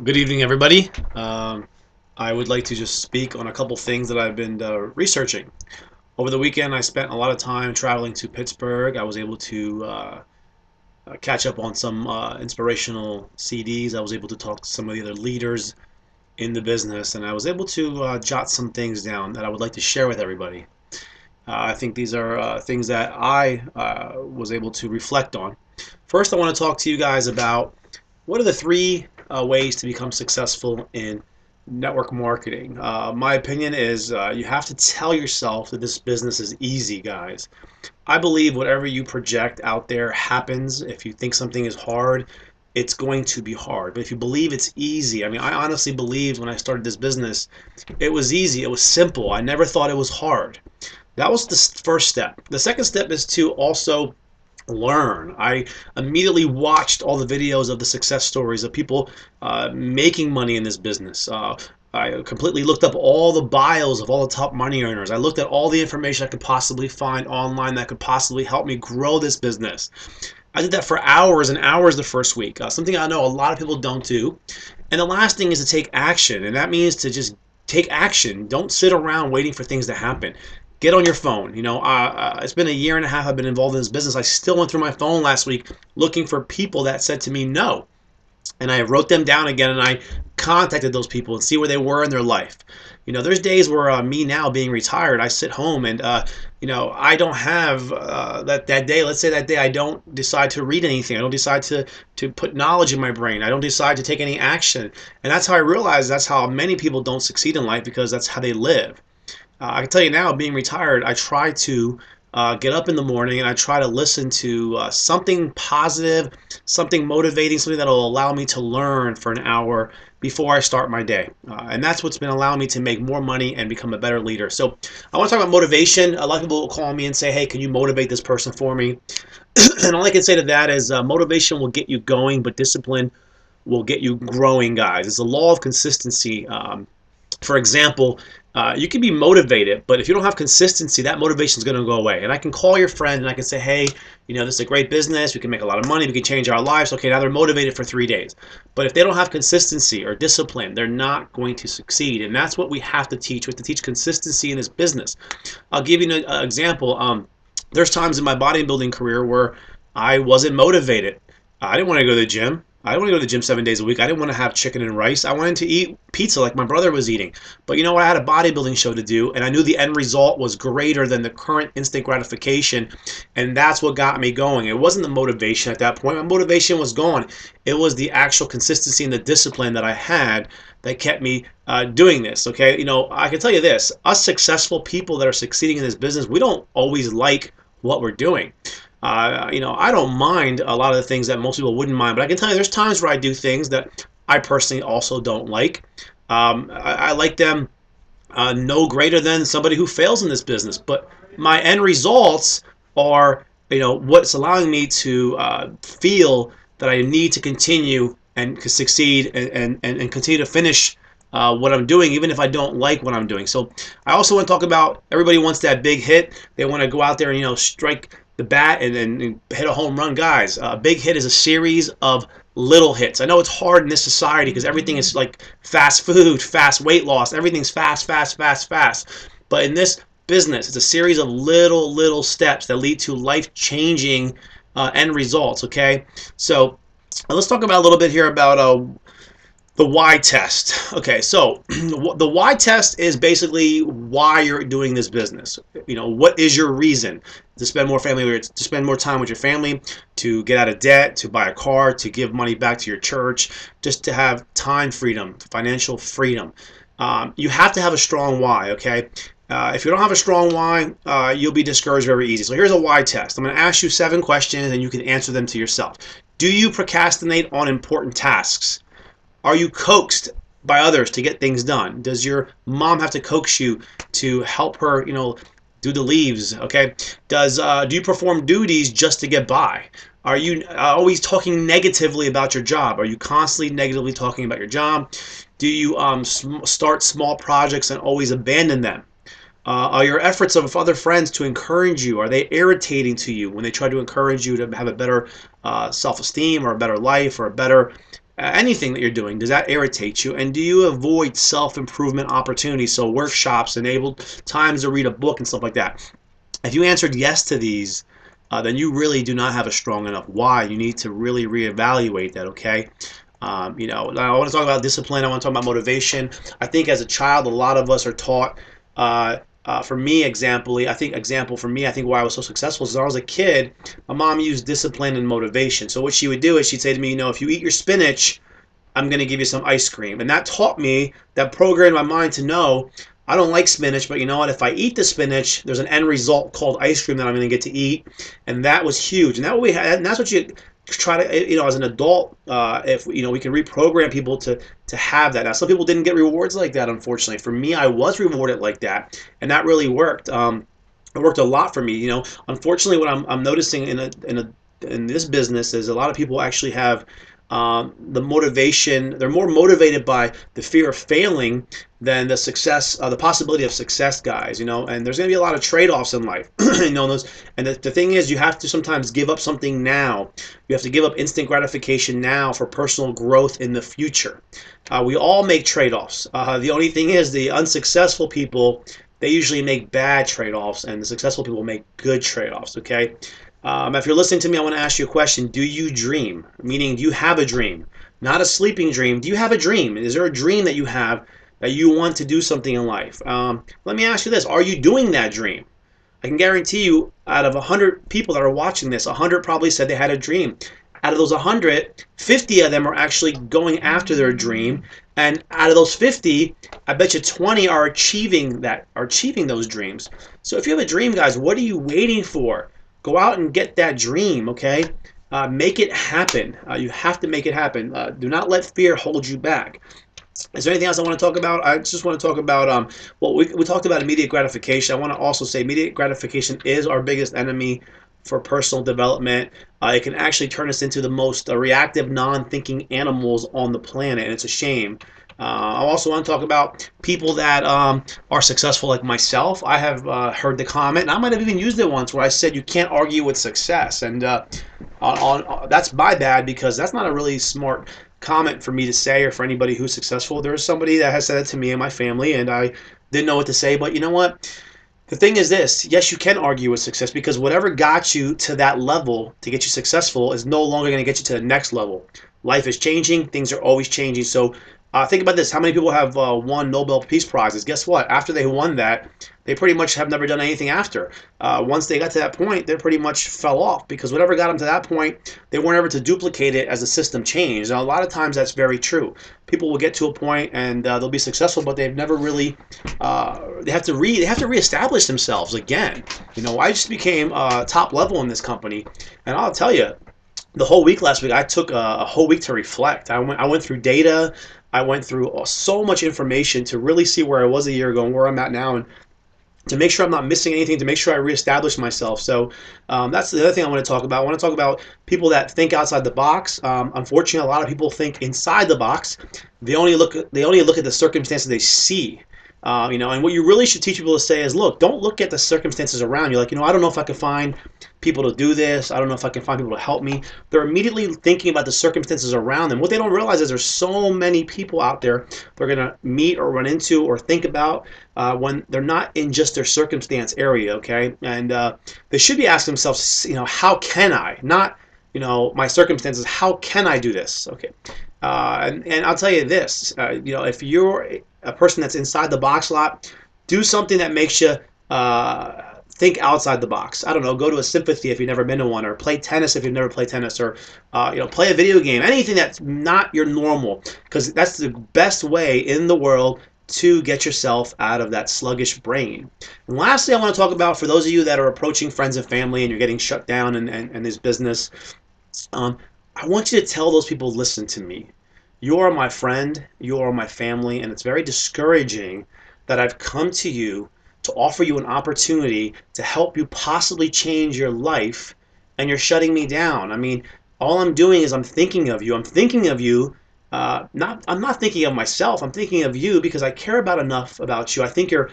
Good evening, everybody. I would like to just speak on a couple things that I've been researching. Over the weekend, I spent a lot of time traveling to Pittsburgh. I was able to catch up on some inspirational CDs. I was able to talk to some of the other leaders in the business, and I was able to jot some things down that I would like to share with everybody. I think these are things that I was able to reflect on. First, I want to talk to you guys about what are the three ways to become successful in network marketing. My opinion is you have to tell yourself that this business is easy, guys. I believe whatever you project out there happens. If you think something is hard, it's going to be hard. But if you believe it's easy, I mean, I honestly believed when I started this business, it was easy, it was simple. I never thought it was hard. That was the first step. The second step is to also learn. I immediately watched all the videos of the success stories of people making money in this business. I completely looked up all the bios of all the top money earners. I looked at all the information I could possibly find online that could possibly help me grow this business. I did that for hours and hours the first week, something I know a lot of people don't do. And the last thing is to take action, and that means to just take action. Don't sit around waiting for things to happen. Get on your phone. It's been a year and a half I've been involved in this business. I still went through my phone last week looking for people that said to me no, and I wrote them down again, and I contacted those people and see where they were in their life. There's days where me now being retired, I sit home and I don't have that day. Let's say that day I don't decide to read anything. I don't decide to put knowledge in my brain. I don't decide to take any action, and that's how I realize that's how many people don't succeed in life, because that's how they live. I can tell you now, being retired, I try to get up in the morning and I try to listen to something positive, something motivating, something that will allow me to learn for an hour before I start my day. And that's what's been allowing me to make more money and become a better leader. So I want to talk about motivation. A lot of people will call me and say, hey, can you motivate this person for me? And all I can say to that is motivation will get you going, but discipline will get you growing, guys. It's a law of consistency. For example, you can be motivated, but if you don't have consistency, that motivation is going to go away. And I can call your friend and I can say, hey, this is a great business. We can make a lot of money. We can change our lives. Okay, now they're motivated for 3 days. But if they don't have consistency or discipline, they're not going to succeed. And that's what we have to teach. We have to teach consistency in this business. I'll give you an example. There's times in my bodybuilding career where I wasn't motivated. I didn't want to go to the gym. I didn't want to go to the gym 7 days a week. I didn't want to have chicken and rice. I wanted to eat pizza like my brother was eating. But you know what? I had a bodybuilding show to do, and I knew the end result was greater than the current instant gratification, and that's what got me going. It wasn't the motivation at that point. My motivation was gone. It was the actual consistency and the discipline that I had that kept me doing this. Okay, I can tell you this: us successful people that are succeeding in this business, we don't always like what we're doing. I don't mind a lot of the things that most people wouldn't mind, but I can tell you there's times where I do things that I personally also don't like. I like them no greater than somebody who fails in this business, but my end results are, what's allowing me to feel that I need to continue and succeed and continue to finish what I'm doing, even if I don't like what I'm doing. So I also want to talk about everybody wants that big hit. They want to go out there and strike the bat and hit a home run, guys. A big hit is a series of little hits. I know it's hard in this society because everything is like fast food, fast weight loss. Everything's fast, fast, fast, fast. But in this business, it's a series of little steps that lead to life-changing end results. Okay, so let's talk about a little bit here about the why test. Okay, so the why test is basically why you're doing this business. What is your reason to spend more to spend more time with your family, to get out of debt, to buy a car, to give money back to your church, just to have time freedom, financial freedom. You have to have a strong why. Okay. If you don't have a strong why, you'll be discouraged very easy. So here's a why test. I'm going to ask you 7 questions and you can answer them to yourself. Do you procrastinate on important tasks? Are you coaxed by others to get things done? Does your mom have to coax you to help her, do the leaves? Okay. Do you perform duties just to get by? Are you always talking negatively about your job? Are you constantly negatively talking about your job? Do you start small projects and always abandon them? Are your efforts of other friends to encourage you, are they irritating to you when they try to encourage you to have a better self-esteem or a better life or a better anything that you're doing, does that irritate you? And do you avoid self-improvement opportunities, so workshops, enabled times to read a book and stuff like that? If you answered yes to these, then you really do not have a strong enough why. You need to really reevaluate that, okay? I want to talk about discipline. I want to talk about motivation. I think as a child, a lot of us are taught. For me, example for me, I think why I was so successful is when I was a kid, my mom used discipline and motivation. So what she would do is she'd say to me, if you eat your spinach, I'm going to give you some ice cream. And that taught me, that programmed my mind to know I don't like spinach, but you know what? If I eat the spinach, there's an end result called ice cream that I'm going to get to eat. And that was huge. And that's what you try to, as an adult, if we can reprogram people to have that. Now, some people didn't get rewards like that, unfortunately. For me, I was rewarded like that, and that really worked. It worked a lot for me. Unfortunately, what I'm noticing in this business is a lot of people actually have the motivation. They're more motivated by the fear of failing than the success, the possibility of success, guys. And there's going to be a lot of trade-offs in life. And the thing is, you have to sometimes give up something now. You have to give up instant gratification now for personal growth in the future. We all make trade-offs. The only thing is, the unsuccessful people, they usually make bad trade-offs, and the successful people make good trade-offs. Okay. If you're listening to me, I want to ask you a question. Do you dream? Meaning, do you have a dream? Not a sleeping dream. Do you have a dream? Is there a dream that you have that you want to do something in life? Let me ask you this. Are you doing that dream? I can guarantee you, out of 100 people that are watching this, 100 probably said they had a dream. Out of those 100, 50 of them are actually going after their dream. And out of those 50, I bet you 20 are achieving those dreams. So if you have a dream, guys, what are you waiting for? Go out and get that dream, okay? Make it happen. You have to make it happen. Do not let fear hold you back. Is there anything else I want to talk about? I just want to talk about, we talked about immediate gratification. I want to also say immediate gratification is our biggest enemy for personal development. It can actually turn us into the most reactive, non-thinking animals on the planet, and it's a shame. I also want to talk about people that are successful like myself. I have heard the comment, and I might have even used it once, where I said you can't argue with success. And that's my bad, because that's not a really smart comment for me to say, or for anybody who's successful. There's somebody that has said it to me and my family, and I didn't know what to say. But you know what? The thing is this, yes, you can argue with success, because whatever got you to that level to get you successful is no longer going to get you to the next level. Life is changing. Things are always changing. So think about this. How many people have won Nobel Peace Prizes? Guess what? After they won that, they pretty much have never done anything after. Once they got to that point, they pretty much fell off, because whatever got them to that point, they weren't able to duplicate it as the system changed. And a lot of times that's very true. People will get to a point and they'll be successful, but they've never really, they have to reestablish themselves again. I just became top level in this company, and I'll tell you, the whole week last week, I took a whole week to reflect. I went through data. I went through so much information to really see where I was a year ago and where I'm at now, and to make sure I'm not missing anything, to make sure I reestablish myself. So that's the other thing I want to talk about. I want to talk about people that think outside the box. Unfortunately, a lot of people think inside the box. They only look at the circumstances they see. And what you really should teach people to say is, look, don't look at the circumstances around you. Like, I don't know if I can find people to do this. I don't know if I can find people to help me. They're immediately thinking about the circumstances around them. What they don't realize is there's so many people out there they're going to meet or run into or think about when they're not in just their circumstance area, okay? And they should be asking themselves, how can I? Not, my circumstances, how can I do this? Okay. And I'll tell you this, if you're a person that's inside the box a lot, do something that makes you think outside the box. I don't know, go to a symphony if you've never been to one, or play tennis if you've never played tennis, or play a video game, anything that's not your normal, because that's the best way in the world to get yourself out of that sluggish brain. And lastly, I want to talk about, for those of you that are approaching friends and family and you're getting shut down in this business, I want you to tell those people, listen to me. You are my friend, you are my family, and it's very discouraging that I've come to you to offer you an opportunity to help you possibly change your life, and you're shutting me down. I mean, all I'm doing is I'm thinking of you. I'm thinking of you. I'm not thinking of myself. I'm thinking of you because I care enough about you. I think you're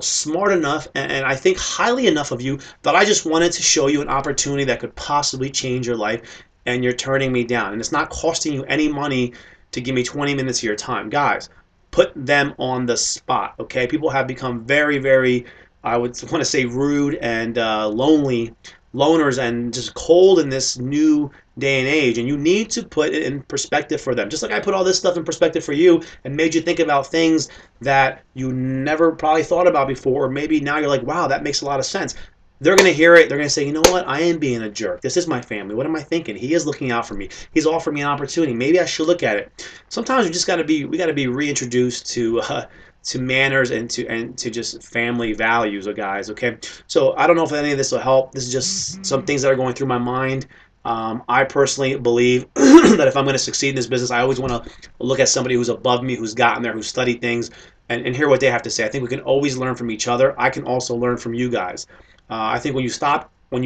smart enough, and I think highly enough of you that I just wanted to show you an opportunity that could possibly change your life. and you're turning me down. And it's not costing you any money to give me 20 minutes of your time. Guys, put them on the spot, okay? People have become very, very, I would want to say, rude and loners, and just cold in this new day and age. And you need to put it in perspective for them. Just like I put all this stuff in perspective for you and made you think about things that you never probably thought about before, or maybe now you're like, wow, that makes a lot of sense. They're going to hear it. They're going to say, you know what? I am being a jerk. This is my family. What am I thinking? He is looking out for me. He's offering me an opportunity. Maybe I should look at it. Sometimes we got to be reintroduced to manners and to just family values, guys. Okay. So I don't know if any of this will help. This is just some things that are going through my mind. I personally believe that if I'm going to succeed in this business, I always want to look at somebody who's above me, who's gotten there, who's studied things, and hear what they have to say. I think we can always learn from each other. I can also learn from you guys. I think when you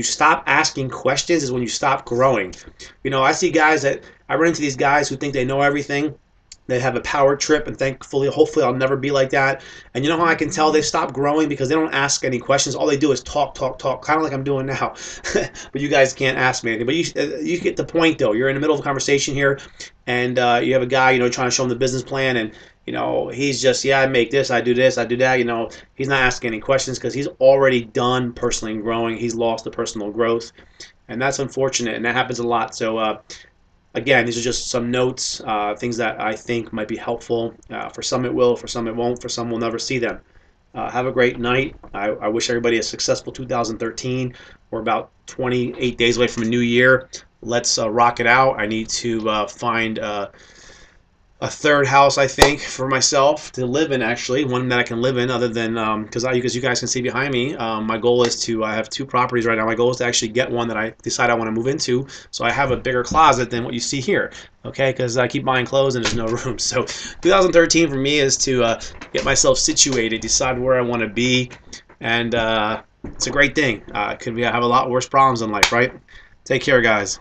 stop asking questions is when you stop growing. You know, I see guys that I run into these guys who think they know everything. They have a power trip, and thankfully, hopefully, I'll never be like that. And you know how I can tell they've stopped growing? Because they don't ask any questions. All they do is talk, talk, talk, kind of like I'm doing now. But you guys can't ask me anything. But you get the point, though. You're in the middle of a conversation here, and you have a guy, you know, trying to show him the business plan, and you know, he's just, yeah, I make this, I do this, I do that. You know, he's not asking any questions because he's already done personally growing. He's lost the personal growth, and that's unfortunate, and that happens a lot. So, again, these are just some notes, things that I think might be helpful. For some it will, for some it won't, for some we'll never see them. Have a great night. I wish everybody a successful 2013. We're about 28 days away from a new year. Let's rock it out. I need to find a third house, I think, for myself to live in, actually. One that I can live in, other than, because you guys can see behind me, my goal is to, I have 2 properties right now. My goal is to actually get one that I decide I want to move into, so I have a bigger closet than what you see here, okay, because I keep buying clothes and there's no room. So 2013 for me is to get myself situated, decide where I want to be, and it's a great thing. Could we have a lot worse problems in life, right? Take care, guys.